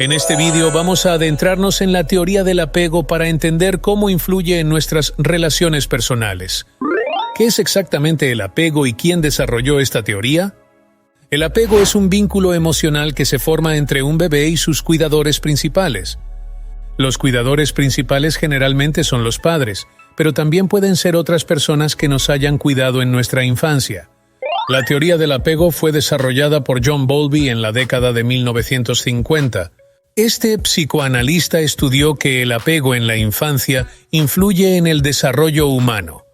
En este vídeo vamos a adentrarnos en la teoría del apego para entender cómo influye en nuestras relaciones personales. ¿Qué es exactamente el apego y quién desarrolló esta teoría? El apego es un vínculo emocional que se forma entre un bebé y sus cuidadores principales. Los cuidadores principales generalmente son los padres, pero también pueden ser otras personas que nos hayan cuidado en nuestra infancia. La teoría del apego fue desarrollada por John Bowlby en la década de 1950. Este psicoanalista estudió que el apego en la infancia influye en el desarrollo humano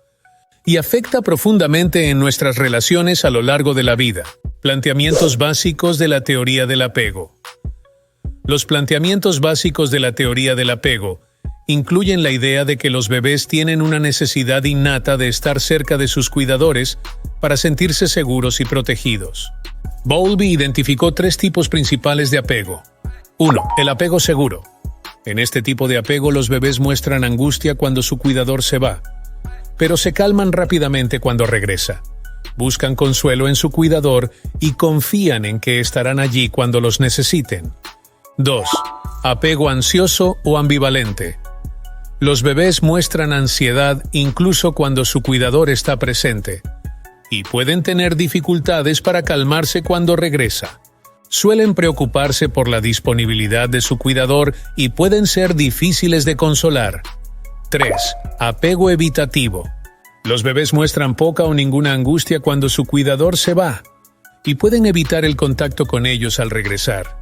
y afecta profundamente en nuestras relaciones a lo largo de la vida. Planteamientos básicos de la teoría del apego. Los planteamientos básicos de la teoría del apego incluyen la idea de que los bebés tienen una necesidad innata de estar cerca de sus cuidadores para sentirse seguros y protegidos. Bowlby identificó tres tipos principales de apego. 1. El apego seguro. En este tipo de apego los bebés muestran angustia cuando su cuidador se va, pero se calman rápidamente cuando regresa. Buscan consuelo en su cuidador y confían en que estarán allí cuando los necesiten. 2. Apego ansioso o ambivalente. Los bebés muestran ansiedad incluso cuando su cuidador está presente, y pueden tener dificultades para calmarse cuando regresa. Suelen preocuparse por la disponibilidad de su cuidador y pueden ser difíciles de consolar. 3. Apego evitativo. Los bebés muestran poca o ninguna angustia cuando su cuidador se va, y pueden evitar el contacto con ellos al regresar.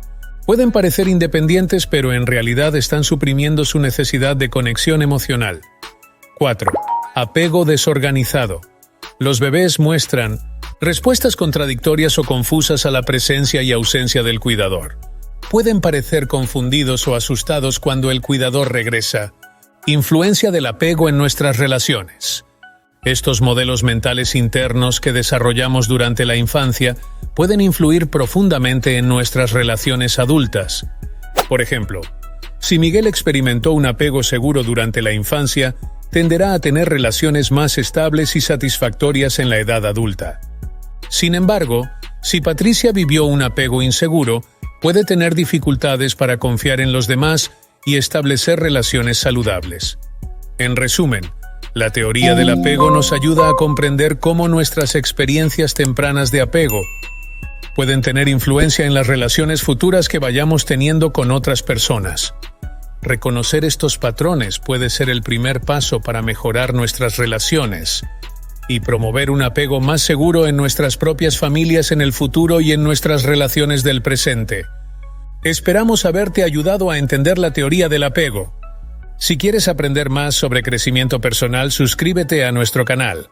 Pueden parecer independientes, pero en realidad están suprimiendo su necesidad de conexión emocional. 4. Apego desorganizado. Los bebés muestran respuestas contradictorias o confusas a la presencia y ausencia del cuidador. Pueden parecer confundidos o asustados cuando el cuidador regresa. Influencia del apego en nuestras relaciones. Estos modelos mentales internos que desarrollamos durante la infancia pueden influir profundamente en nuestras relaciones adultas. Por ejemplo, si Miguel experimentó un apego seguro durante la infancia, tenderá a tener relaciones más estables y satisfactorias en la edad adulta. Sin embargo, si Patricia vivió un apego inseguro, puede tener dificultades para confiar en los demás y establecer relaciones saludables. En resumen, la teoría del apego nos ayuda a comprender cómo nuestras experiencias tempranas de apego pueden tener influencia en las relaciones futuras que vayamos teniendo con otras personas. Reconocer estos patrones puede ser el primer paso para mejorar nuestras relaciones y promover un apego más seguro en nuestras propias familias en el futuro y en nuestras relaciones del presente. Esperamos haberte ayudado a entender la teoría del apego. Si quieres aprender más sobre crecimiento personal, suscríbete a nuestro canal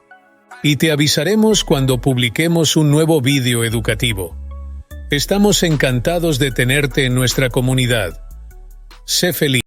y te avisaremos cuando publiquemos un nuevo vídeo educativo. Estamos encantados de tenerte en nuestra comunidad. Sé feliz.